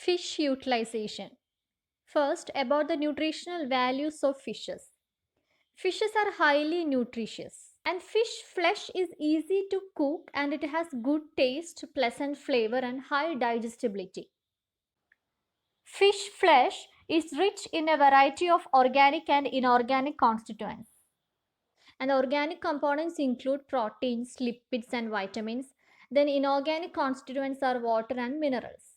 Fish utilization. First, about the nutritional values of fishes. Fishes are highly nutritious, and fish flesh is easy to cook and it has good taste, pleasant flavor, and high digestibility. Fish flesh is rich in a variety of organic and inorganic constituents. And organic components include proteins, lipids, and vitamins. Then, inorganic constituents are water and minerals.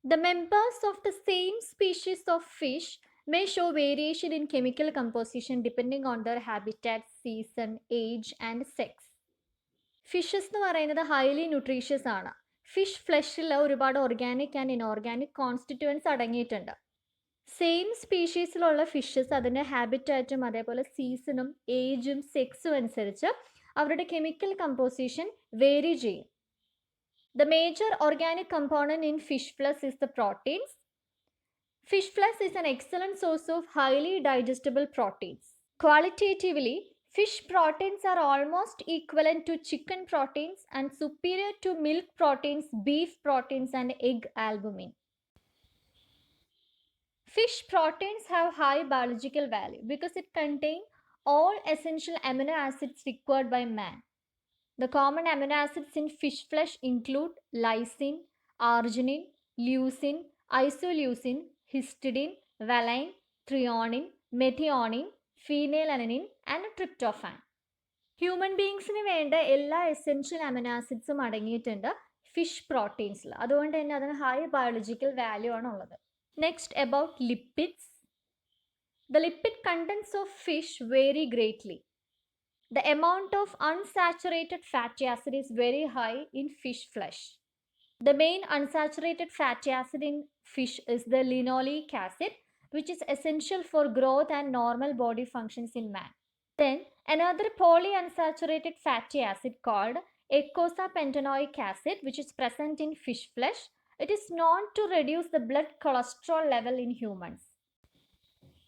The members of the same species of fish may show variation in chemical composition depending on their habitat, season, age, and sex. Fishes എന്ന് പറയുന്നത് highly nutritious ആണ്. Fish ഫ്ലഷിൽ ഒരുപാട് organic and inorganic constituents അടങ്ങിയിട്ടുണ്ട്. Same സ്പീഷീസിലുള്ള fishes അതിൻ്റെ ഹാബിറ്റാറ്റും അതേപോലെ സീസണും ഏജും സെക്സും അനുസരിച്ച് അവരുടെ chemical composition vary ചെയ്യും. The major organic component in fish flesh is the proteins. Fish flesh is an excellent source of highly digestible proteins. Qualitatively, fish proteins are almost equivalent to chicken proteins and superior to milk proteins, beef proteins, and egg albumin. Fish proteins have high biological value because it contains all essential amino acids required by man. The common amino acids in fish flesh include lysine, arginine, leucine, isoleucine, histidine, valine, threonine, methionine, phenylalanine, and tryptophan. Human ബീങ്സിന് വേണ്ട എല്ലാ essential amino ആസിഡ്സും അടങ്ങിയിട്ടുണ്ട് fish പ്രോട്ടീൻസിൽ. അതുകൊണ്ട് തന്നെ അതിന് high biological value ആണ് ഉള്ളത്. Next about lipids. The lipid contents of fish vary greatly. The amount of unsaturated fatty acid is very high in fish flesh. The main unsaturated fatty acid in fish is the linoleic acid, which is essential for growth and normal body functions in man. Then another polyunsaturated fatty acid called eicosapentaenoic acid, which is present in fish flesh. It is known to reduce the blood cholesterol level in humans.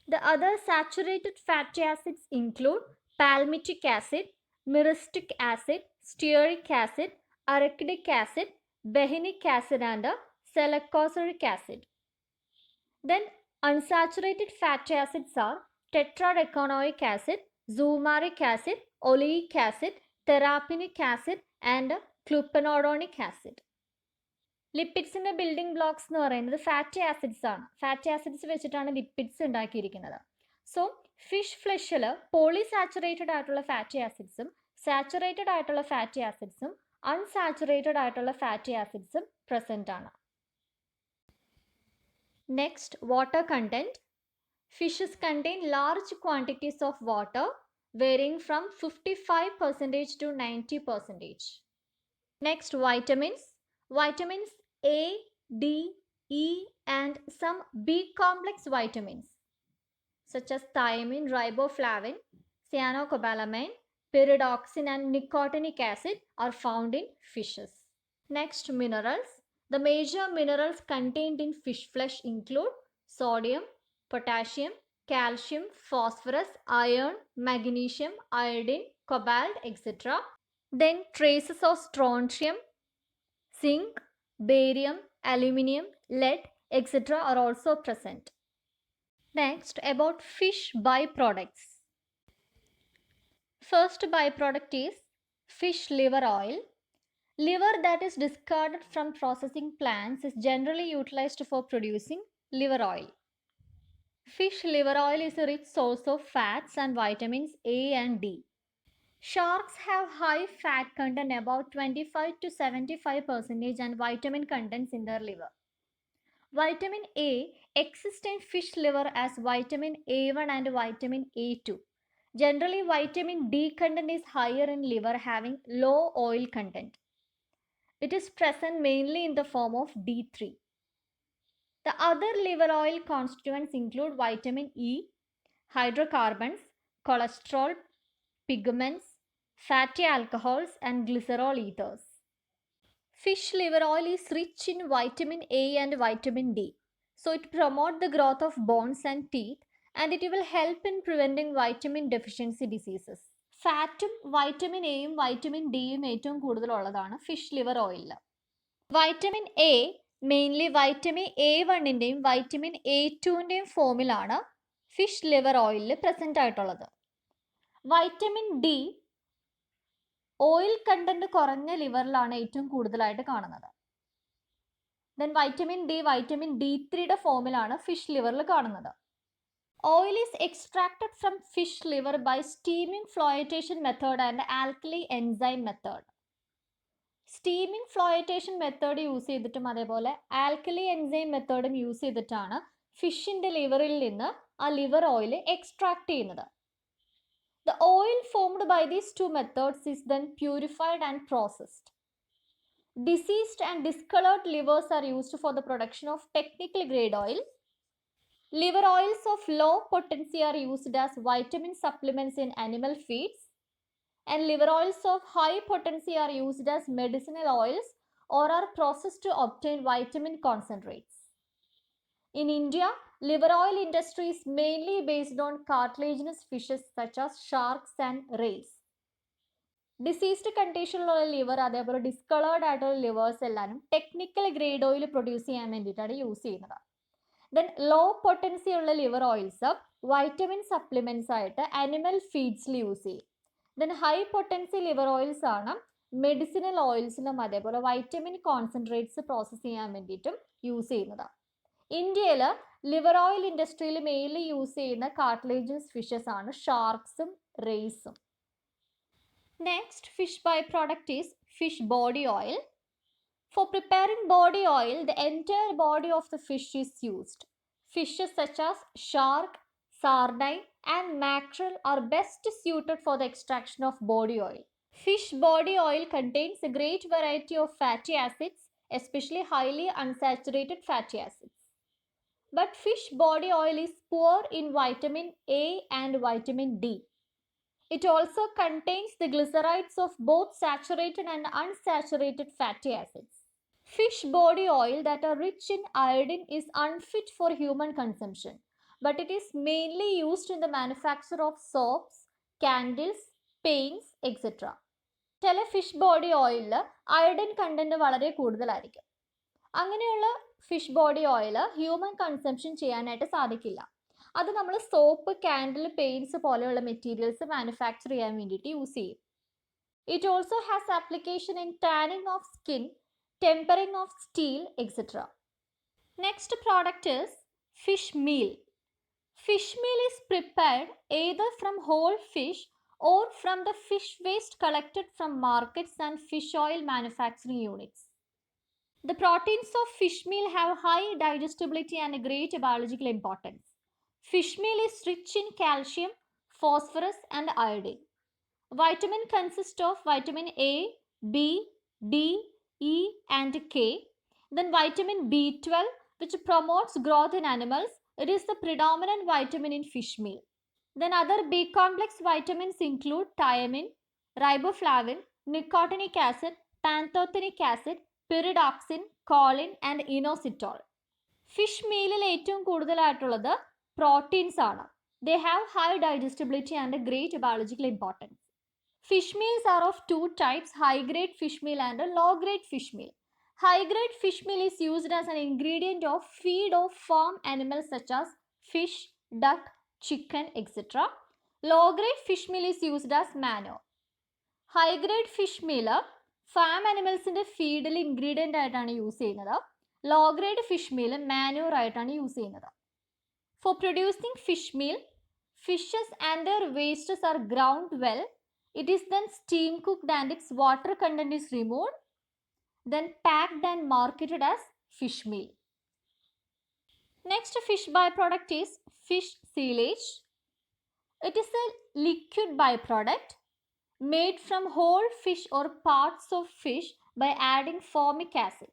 The other saturated fatty acids include palmitic acid, myristic acid, stearic acid, arachidic acid, behenic acid, and salicylic acid. Then unsaturated fatty acids are tetradecanoic acid, zoomaric acid, oleic acid, terapenic acid, and glucuronidonic acid. ലിപ്പിഡ്സിൻ്റെ building blocks എന്ന് പറയുന്നത് fatty acids ആണ്. Fatty acids വെച്ചിട്ടാണ് lipids ഉണ്ടാക്കിയിരിക്കുന്നത്. So fish ഫ്ലഷിൽ polyunsaturated ആയിട്ടുള്ള fatty ആസിഡ്സും saturated ആയിട്ടുള്ള ഫാറ്റി ആസിഡ്സും അൺസാച്ചുറേറ്റഡ് ആയിട്ടുള്ള ഫാറ്റി ആസിഡ്സും പ്രസൻ്റ് ആണ്. Next, water content. Fishes contain large quantities of water varying from 55% to 90%. Next, vitamins. Vitamins A, D, E, and some B-complex vitamins such as thiamine, riboflavin, cyanocobalamin, pyridoxine, and nicotinic acid are found in fishes. Next, minerals. The major minerals contained in fish flesh include sodium, potassium, calcium, phosphorus, iron, magnesium, iodine, cobalt, etc. Then traces of strontium, zinc, barium, aluminium, lead, etc. are also present. Next, about fish byproducts. First byproduct is fish liver oil. Liver that is discarded from processing plants is generally utilized for producing liver oil. Fish liver oil is a rich source of fats and vitamins A and D. Sharks have high fat content, about 25 to 75%, and vitamin contents in their liver. Vitamin A exists in fish liver as vitamin A1 and vitamin A2. Generally, vitamin D content is higher in liver, having low oil content. It is present mainly in the form of D3. The other liver oil constituents include vitamin E, hydrocarbons, cholesterol, pigments, fatty alcohols, and glycerol ethers. Fish liver oil is rich in vitamin A and vitamin D. So it promotes the growth of bones and teeth, and it will help in preventing vitamin deficiency diseases. ഫാറ്റും vitamin എയും vitamin ഡിയും ഏറ്റവും കൂടുതലുള്ളതാണ് fish liver ഓയിലിൽ. Vitamin A mainly vitamin A1ൻ്റെയും vitamin A2ൻ്റെയും ഫോമിലാണ് fish liver ഓയിലിൽ പ്രസൻ്റ് ആയിട്ടുള്ളത്. വൈറ്റമിൻ ഡി ഓയിൽ കണ്ടന്റ് കുറഞ്ഞ ലിവറിലാണ് ഏറ്റവും കൂടുതലായിട്ട് കാണുന്നത്. ദെൻ വൈറ്റമിൻ ഡി വൈറ്റമിൻ D3യുടെ ഫോമിലാണ് ഫിഷ് ലിവറിൽ കാണുന്നത്. Oil is extracted from fish liver by steaming flotation method and alkali enzyme method. Steaming flotation method use ചെയ്തിട്ടും അതേപോലെ ആൽക്കലി എൻസൈം മെത്തേഡും യൂസ് ചെയ്തിട്ടാണ് ഫിഷിൻ്റെ ലിവറിൽ നിന്ന് ആ ലിവർ ഓയിൽ എക്സ്ട്രാക്ട് ചെയ്യുന്നത്. The oil formed by these two methods is then purified and processed. Diseased and discolored livers are used for the production of technical grade oil. Liver oils of low potency are used as vitamin supplements in animal feeds, and liver oils of high potency are used as medicinal oils or are processed to obtain vitamin concentrates. In India, liver oil industry is mainly based on cartilaginous fishes such as sharks and rays. Diseased കണ്ടീഷനിലുള്ള liver അതേപോലെ discoloured ആയിട്ടുള്ള levers എല്ലാവരും technical grade oil produce ചെയ്യാൻ വേണ്ടിയിട്ടാണ് use ചെയ്യുന്നത്. Then low potency ഉള്ള liver oils vitamin supplements ആയിട്ട് animal ഫീഡ്സിൽ യൂസ് ചെയ്യും. Then high potency liver oils ആണ് മെഡിസിനൽ ഓയിൽസിലും അതേപോലെ വൈറ്റമിൻ കോൺസെൻട്രേറ്റ്സ് പ്രോസസ്സ് ചെയ്യാൻ വേണ്ടിയിട്ടും യൂസ് ചെയ്യുന്നത്. ഇന്ത്യയിൽ ലിവർ ഓയിൽ ഇൻഡസ്ട്രിയിൽ മെയിൻലി യൂസ് ചെയ്യുന്ന കാർട്ടിലേജസ് ഫിഷസ് ആണ് ഷാർക്സും റേസും. Next fish by product is fish body oil. For preparing body oil, the entire body of the fish is used. Fishes such as shark, sardine, and mackerel are best suited for the extraction of body oil. Fish body oil contains a great variety of fatty acids, especially highly unsaturated fatty acids. But fish body oil is poor in vitamin A and vitamin D. It also contains the glycerides of both saturated and unsaturated fatty acids. Fish body oil that are rich in iodine is unfit for human consumption, but it is mainly used in the manufacture of soaps, candles, paints, etc. ചില fish body ഓയിലിൽ iodine content വളരെ കൂടുതലായിരിക്കും. അങ്ങനെയുള്ള fish body oil human consumption ചെയ്യാനായിട്ട് സാധിക്കില്ല. അത് നമ്മൾ soap, candle, paints പോലെയുള്ള മെറ്റീരിയൽസ് മാനുഫാക്ചർ ചെയ്യാൻ വേണ്ടിയിട്ട് യൂസ് ചെയ്യും. It also has application in tanning of skin, tempering of steel, etc. Next product is fish meal. Fish meal is prepared either from whole fish or from the fish waste collected from markets and fish oil manufacturing units. The proteins of fish meal have high digestibility and great biological importance. Fish meal is rich in calcium, phosphorus, and iodine. Vitamin consists of vitamin A, B, D, E, and K. Then vitamin B12, which promotes growth in animals. It is the predominant vitamin in fish meal. Then other B complex vitamins include thiamine, riboflavin, nicotinic acid, pantothenic acid, pyridoxine, choline, and inositol. Fish mealil ഏറ്റവും കൂടുതലായിട്ടുള്ളത് proteins ആണ്. They have high digestibility and a great biological importance. Fish meals are of two types, high-grade fish meal and a low-grade fish meal. High-grade fish meal is used as an ingredient of feed of farm animals such as fish, duck, chicken, etc. Low-grade fish meal is used as manure. High-grade fish meal farm animals in the feed ingredient ആയിട്ടാണ് use ചെയ്യുന്നത്. Low-grade fish meal manure ആയിട്ടാണ് use ചെയ്യുന്നത്. For producing fish meal, fishes and their wastes are ground well. It is then steam cooked and its water content is removed, then packed and marketed as fish meal. Next fish byproduct is fish sealage. It is a liquid byproduct made from whole fish or parts of fish by adding formic acid.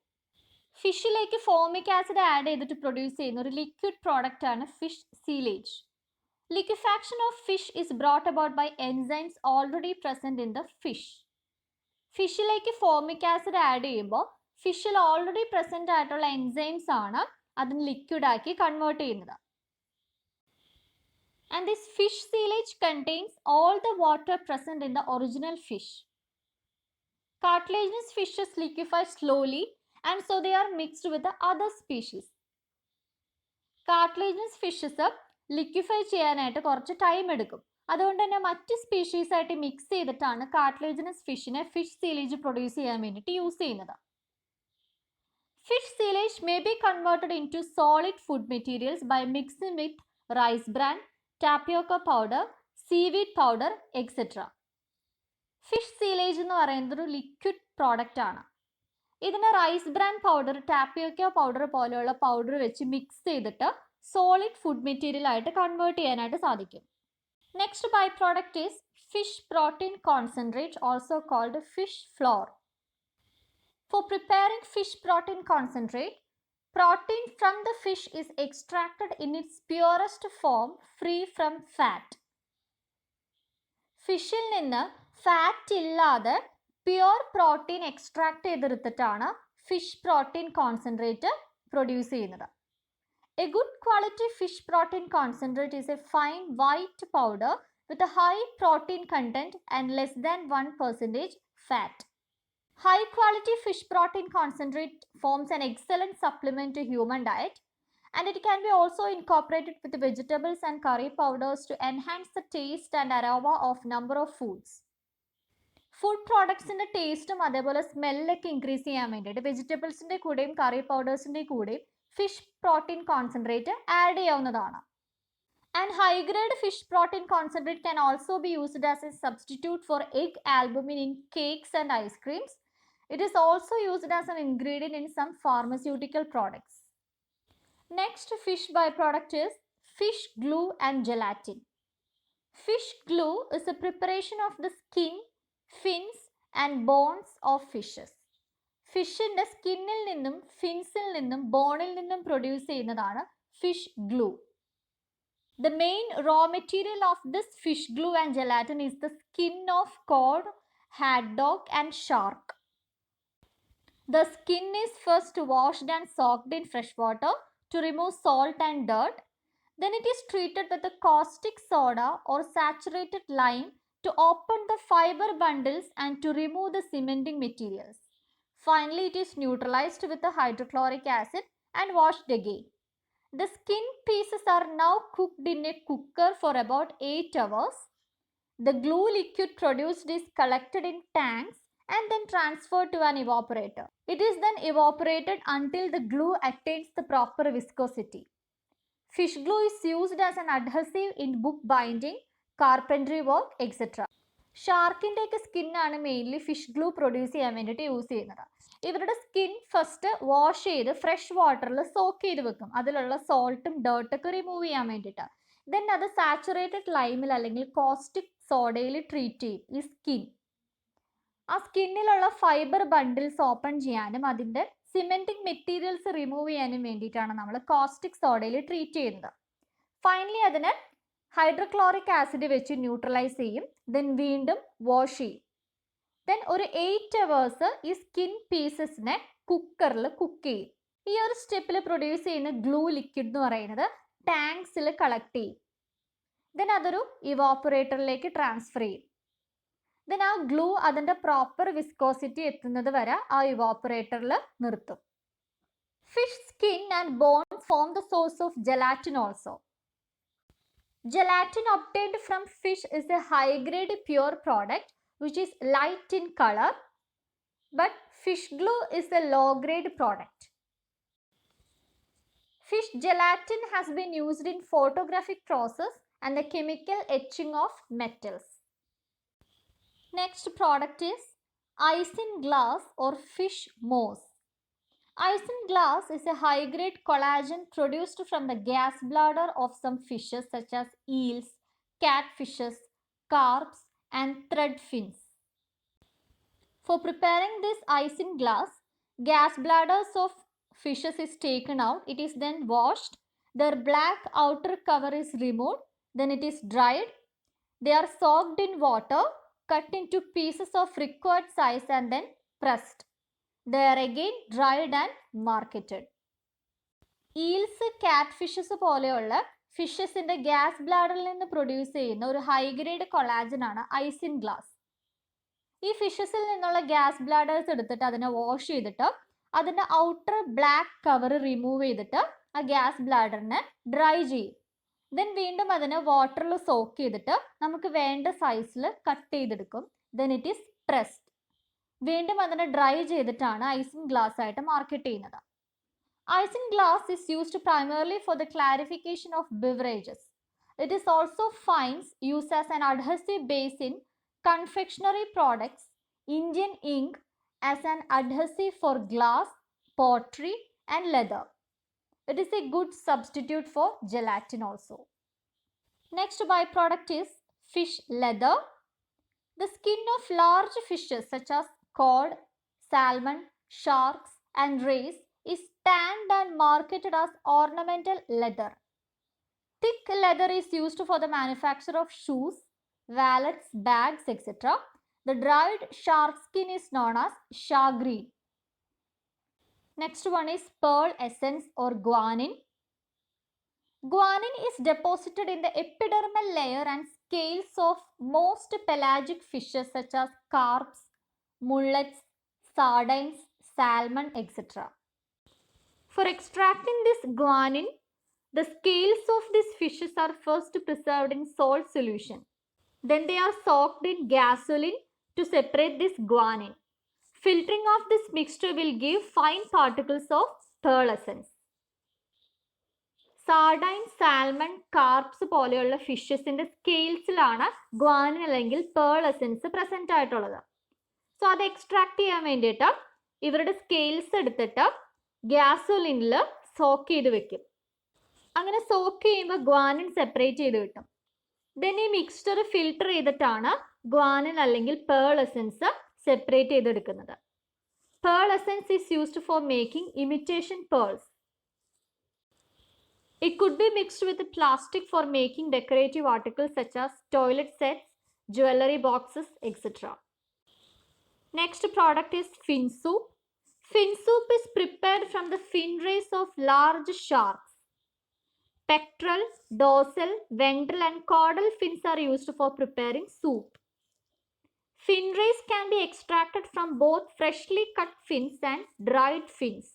ഫിഷിലേക്ക് formic acid add ചെയ്തിട്ട് produce ചെയ്യുന്ന ഒരു liquid product ആണ് fish silage. Liquefaction of fish is brought about by enzymes already present in the fish. ഫിഷിലേക്ക് formic acid add ചെയ്യുമ്പോൾ ഫിഷിൽ already present ആയിട്ടുള്ള enzymes ആണ് അതിന് ലിക്വിഡ് ആക്കി കൺവേർട്ട് ചെയ്യുന്നത്. And this fish sealage contains all the water present in the original fish. Cartilaginous fishes liquefy slowly and so they are mixed with the other species. Cartilaginous fishes liquefy ചെയ്യാനായിട്ട് കുറച്ച് time എടുക്കും. അതുകൊണ്ട് തന്നെ മറ്റ് species ആയിട്ട് mix ചെയ്തിട്ടാണ് cartilaginous ഫിഷിനെ fish സീലേജ് produce ചെയ്യാൻ വേണ്ടിയിട്ട് യൂസ് ചെയ്യുന്നത്. Fish sealage may be converted into solid food materials by mixing with rice bran, tapioca powder, seaweed powder, etc. Fish silage എന്ന് പറയുന്നത് ഒരു ലിക്വിഡ് പ്രോഡക്റ്റ് ആണ്. ഇതിന് rice bran powder, tapioca powder പോലെയുള്ള powder വെച്ച് മിക്സ് ചെയ്തിട്ട് solid food material ആയിട്ട് convert ചെയ്യാനായിട്ട് സാധിക്കും. Next by product is fish protein concentrate, also called fish flour. For preparing fish protein concentrate, protein from the fish is extracted in its purest form, free from fat. ഫിഷിൽ നിന്ന് fat ഇല്ലാതെ pure protein extract ചെയ്തെടുത്തിട്ടാണ് fish protein concentrate produce ചെയ്യുന്നത്. A good quality fish protein concentrate is a fine white powder with a high protein content and less than 1% fat. High quality fish protein concentrate forms an excellent supplement to human diet, and it can be also incorporated with vegetables and curry powders to enhance the taste and aroma of number of foods. Food പ്രോഡക്ട്സിൻ്റെ ടേസ്റ്റും അതേപോലെ സ്മെല്ലൊക്കെ increase ചെയ്യാൻ വേണ്ടിയിട്ട് വെജിറ്റബിൾസിൻ്റെ കൂടെയും കറി പൗഡേഴ്സിൻ്റെ കൂടെയും fish protein concentrate add ചെയ്യാവുന്നതാണ്. And high-grade fish protein concentrate can also be used as a substitute for egg albumin in cakes and ice creams. It is also used as an ingredient in some pharmaceutical products. Next fish byproduct is fish glue and gelatin. Fish glue is a preparation of the skin, fins and bones of fishes. ഫിഷിൻ്റെ സ്കിന്നിൽ നിന്നും ഫിൻസിൽ നിന്നും ബോണിൽ നിന്നും produce ചെയ്യുന്നതാണ് fish glue. The main raw material of this fish glue and gelatin is the skin of cod, haddock and shark. The skin is first washed and soaked in fresh water to remove salt and dirt. Then it is treated with a caustic soda or saturated lime to open the fiber bundles and to remove the cementing materials. Finally, it is neutralized with the hydrochloric acid and washed again. The skin pieces are now cooked in a cooker for about 8 hours. The glue liquid produced is collected in tanks and then transferred to an evaporator. It is then evaporated until the glue attains the proper viscosity. Fish glue is used as an adhesive in book binding, carpentry work, etc. ഷാർക്കിൻ്റെയൊക്കെ സ്കിന്നാണ് mainly fish glue produce ചെയ്യാൻ വേണ്ടിയിട്ട് use ചെയ്യുന്നത്. ഇവരുടെ skin first wash ചെയ്ത് fresh വാട്ടറിൽ soak ചെയ്ത് വെക്കും, അതിലുള്ള സോൾട്ടും ഡേർട്ടൊക്കെ റിമൂവ് ചെയ്യാൻ വേണ്ടിയിട്ട്. ദെൻ അത് സാച്ചുറേറ്റഡ് ലൈമിൽ അല്ലെങ്കിൽ കോസ്റ്റിക് സോഡയിൽ ട്രീറ്റ് ചെയ്യും ഈ സ്കിൻ. ആ സ്കിന്നിലുള്ള ഫൈബർ ബണ്ടിൽസ് ഓപ്പൺ ചെയ്യാനും അതിൻ്റെ സിമെൻറ്റിംഗ് മെറ്റീരിയൽസ് റിമൂവ് ചെയ്യാനും വേണ്ടിയിട്ടാണ് നമ്മൾ കോസ്റ്റിക് സോഡയിൽ ട്രീറ്റ് ചെയ്യുന്നത്. ഫൈനലി അതിനെ ഹൈഡ്രോക്ലോറിക് ആസിഡ് വെച്ച് ന്യൂട്രലൈസ് ചെയ്യും. ദെൻ വീണ്ടും വാഷ് ചെയ്യും. ദെൻ ഒരു 8 hours ഈ സ്കിൻ പീസസിനെ കുക്കറിൽ കുക്ക് ചെയ്യും. ഈ ഒരു സ്റ്റെപ്പിൽ പ്രൊഡ്യൂസ് ചെയ്യുന്ന ഗ്ലൂ ലിക്വിഡ് എന്ന് പറയുന്നത് ടാങ്ക്സിൽ കളക്ട് ചെയ്യും. ദെൻ അതൊരു ഇവാപ്പറേറ്ററിലേക്ക് ട്രാൻസ്ഫർ ചെയ്യും. ദെൻ ആ ഗ്ലൂ അതിൻ്റെ പ്രോപ്പർ വിസ്കോസിറ്റി എത്തുന്നത് വരെ ആ ഇവാപ്പറേറ്ററിൽ നിർത്തും. Fish skin and bones form the source of gelatin also. Gelatin obtained from fish is a high-grade pure product which is light in color, but fish glue is a low-grade product. Fish gelatin has been used in photographic process and the chemical etching of metals. Next product is Icing glass or fish mousse. Icing glass is a high-grade collagen produced from the gas bladder of some fishes such as eels, catfishes, carps, and threadfins. For preparing this icing glass, gas bladders of fishes is taken out. It is then washed. Their black outer cover is removed. Then it is dried. They are soaked in water, cut into pieces of required size and then pressed. They are again dried and marketed. ഈൽസ്, കാറ്റ് fishes പോലെയുള്ള ഫിഷസിൻ്റെ gas ബ്ലാഡറിൽ നിന്ന് produce ചെയ്യുന്ന ഒരു high grade കൊളാജനാണ് ഐസിൻ glass. ഈ ഫിഷസിൽ നിന്നുള്ള gas bladders എടുത്തിട്ട് അതിനെ wash ചെയ്തിട്ട് അതിൻ്റെ ഔട്ടർ ബ്ലാക്ക് കവർ റിമൂവ് ചെയ്തിട്ട് ആ ഗ്യാസ് ബ്ലാഡറിനെ ഡ്രൈ ചെയ്യും. ദെൻ വീണ്ടും അതിനെ വാട്ടറിൽ സോക്ക് ചെയ്തിട്ട് നമുക്ക് വേണ്ട സൈസിൽ കട്ട് ചെയ്തെടുക്കും. Then it is pressed. വീണ്ടും അതിനെ ഡ്രൈ ചെയ്തിട്ടാണ് ഐസിങ് ഗ്ലാസ് ആയിട്ട് മാർക്കറ്റ് ചെയ്യുന്നത്. Icing glass is used primarily for the clarification of beverages. It is also finds used as an adhesive base in confectionery products, Indian ink as an adhesive for glass, pottery and leather. It is a good substitute for gelatin also. Next byproduct is fish leather. The skin of large fishes such as cod, salmon, sharks and rays is tanned and marketed as ornamental leather. Thick leather is used for the manufacture of shoes, wallets, bags, etc. The dried shark skin is known as shagreen. Next one is pearl essence or guanine. Guanine is deposited in the epidermal layer and scales of most pelagic fishes such as carps, mullets, sardines, salmon, etc. For extracting this guanine, the scales of these fishes are first preserved in salt solution. Then they are soaked in gasoline to separate this guanine. Filtering of this mixture will give fine particles of pearl essence. Sardine, salmon, carps പോലെയുള്ള ഫിഷസിന്റെ സ്കെയിൽസിലാണ് guanine അല്ലെങ്കിൽ pearl essence present ആയിട്ടുള്ളത്. So അത് extract ചെയ്യാൻ വേണ്ടിയിട്ട് ഇവരുടെ scales എടുത്തിട്ട് ഗ്യാസോലിനിൽ സോക്ക് ചെയ്ത് വെക്കും. അങ്ങനെ സോക്ക് ചെയ്യുമ്പോൾ ഗ്വാനിൻ സെപ്പറേറ്റ് ചെയ്ത് കിട്ടും. ദെൻ ഈ മിക്സ്ചർ ഫിൽട്ടർ ചെയ്തിട്ടാണ് ഗ്വാനിൻ അല്ലെങ്കിൽ പേൾ എസൻസ് സെപ്പറേറ്റ് ചെയ്തെടുക്കുന്നത്. Pearl essence is used for making imitation pearls. It could be mixed with plastic for making decorative articles such as toilet sets, jewelry boxes, etc. Next product is fin soup. Fin soup is prepared from the fin rays of large sharks. Pectoral, dorsal, ventral and caudal fins are used for preparing soup. Fin rays can be extracted from both freshly cut fins and dried fins.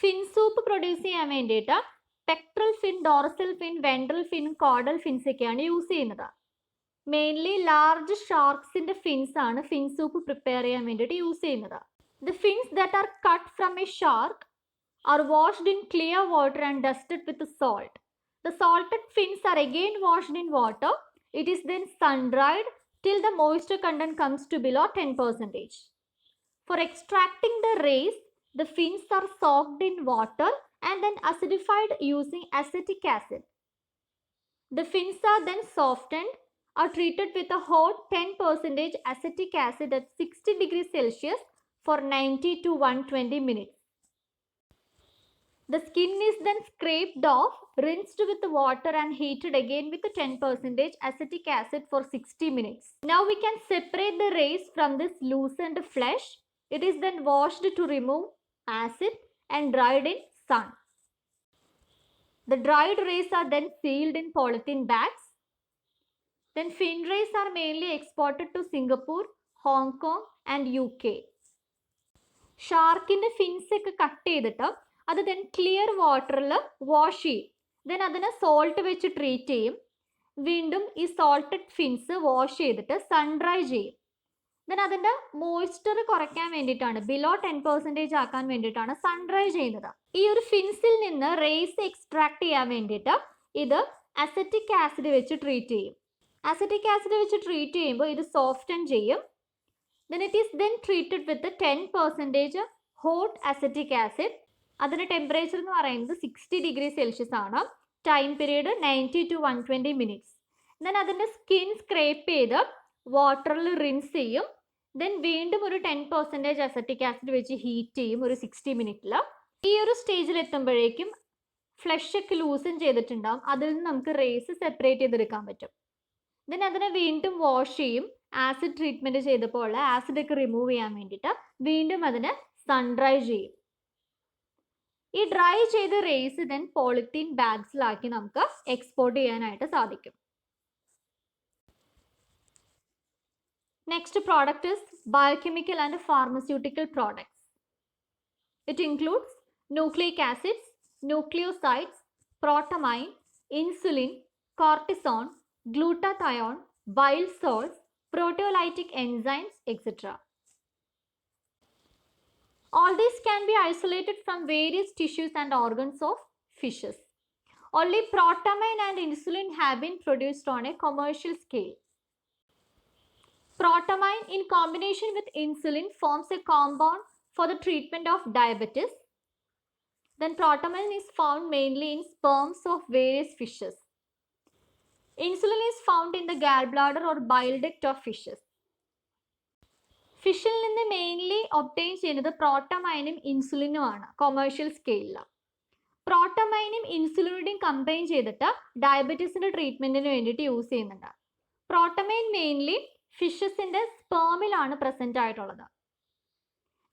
Fin soup produce ചെയ്യാൻ വേണ്ടിയിട്ട് pectoral fin, dorsal fin, ventral fin, caudal fins ഒക്കെയാണ് use ചെയ്യുന്നത്. Mainly large ഷാർക്സിന്റെ fins ആണ് fin soup prepare ചെയ്യാൻ വേണ്ടിയിട്ട് use ചെയ്യുന്നത്. The fins that are cut from a shark are washed in clear water and dusted with salt. The salted fins are again washed in water. It is then sun dried till the moisture content comes to below 10%. For extracting the rays, the fins are soaked in water and then acidified using acetic acid. The fins are then softened or treated with a hot 10% acetic acid at 60 degrees Celsius for 90 to 120 minutes. The skin is then scraped off, rinsed with water and heated again with 10% acetic acid for 60 minutes. Now we can separate the rays from this loosened flesh. It is then washed to remove acid and dried in sun. The dried rays are then sealed in polythene bags. Then fin rays are mainly exported to Singapore, Hong Kong and UK. ഷാർക്കിൻ്റെ fins ഒക്കെ cut ചെയ്തിട്ട് അത് then clear വാട്ടറിൽ wash ചെയ്യും. Then അതിനെ salt വെച്ച് treat ചെയ്യും. വീണ്ടും ഈ സോൾട്ടഡ് ഫിൻസ് വാഷ് ചെയ്തിട്ട് സൺ ഡ്രൈ ചെയ്യും. ദെൻ അതിൻ്റെ മോയ്സ്ചർ കുറയ്ക്കാൻ വേണ്ടിയിട്ടാണ്, ബിലോ 10% ആക്കാൻ വേണ്ടിയിട്ടാണ് സൺ ഡ്രൈ ചെയ്യുന്നത്. ഈ ഒരു ഫിൻസിൽ നിന്ന് റേസ് എക്സ്ട്രാക്ട് ചെയ്യാൻ വേണ്ടിയിട്ട് ഇത് അസറ്റിക് ആസിഡ് വെച്ച് ട്രീറ്റ് ചെയ്യും. അസറ്റിക് ആസിഡ് വെച്ച് ട്രീറ്റ് ചെയ്യുമ്പോൾ ഇത് സോഫ്റ്റൻ ചെയ്യും. Then it is then treated with the 10% hot acetic acid. അതിൻ്റെ ടെമ്പറേച്ചർ എന്ന് പറയുന്നത് 60 ഡിഗ്രി സെൽഷ്യസ് ആണ്. Time period 90 to 120 minutes. Then അതിൻ്റെ സ്കിൻ സ്ക്രേപ്പ് ചെയ്ത് വാട്ടറിൽ റിൻസ് ചെയ്യും. ദെൻ വീണ്ടും ഒരു 10% അസറ്റിക് ആസിഡ് വെച്ച് ഹീറ്റ് ചെയ്യും ഒരു 60 മിനിറ്റിൽ. ഈ ഒരു സ്റ്റേജിൽ എത്തുമ്പോഴേക്കും ഫ്ലഷ് ഒക്കെ ലൂസൻ ചെയ്തിട്ടുണ്ടാകും. അതിൽ നിന്ന് നമുക്ക് റേസ് സെപ്പറേറ്റ് ചെയ്തെടുക്കാൻ പറ്റും. ദെൻ അതിനെ വീണ്ടും വാഷ് ചെയ്യും. ആസിഡ് ട്രീറ്റ്മെൻറ്റ് ചെയ്തപ്പോൾ ആസിഡ് ഒക്കെ റിമൂവ് ചെയ്യാൻ വേണ്ടിയിട്ട് വീണ്ടും അതിനെ സൺ ഡ്രൈ ചെയ്യും. ഈ ഡ്രൈ ചെയ്ത റേസ് ദെൻ പോളിത്തീൻ ബാഗ്സിലാക്കി നമുക്ക് എക്സ്പോർട്ട് ചെയ്യാനായിട്ട് സാധിക്കും. Next product is biochemical and pharmaceutical products. It includes nucleic acids, nucleosides, protamine, insulin, cortisone, glutathione, bile salts, proteolytic enzymes, etc. All these can be isolated from various tissues and organs of fishes. Only protamine and insulin have been produced on a commercial scale. Protamine in combination with insulin forms a compound for the treatment of diabetes. Then protamine is found mainly in sperms of various fishes. Insulin is found in the gallbladder or bile duct of fishes. ഫിഷിൽ നിന്ന് mainly obtain ചെയ്യുന്നത് പ്രോട്ടമൈനും ഇൻസുലിനുമാണ് commercial സ്കെയിലിൽ. പ്രോട്ടമൈനും ഇൻസുലിനുടെയും combine ചെയ്തിട്ട് ഡയബറ്റീസിന്റെ ട്രീറ്റ്മെന്റിന് വേണ്ടിയിട്ട് use ചെയ്യുന്നുണ്ട്. പ്രോട്ടമൈൻ mainly ഫിഷസിന്റെ സ്പേമിലാണ് present ആയിട്ടുള്ളത്.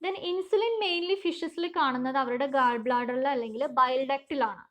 Then insulin mainly ഫിഷസിൽ കാണുന്നത് അവരുടെ gall ബ്ലാഡറിൽ അല്ലെങ്കിൽ ബൈൽ ഡക്റ്റിലാണ്.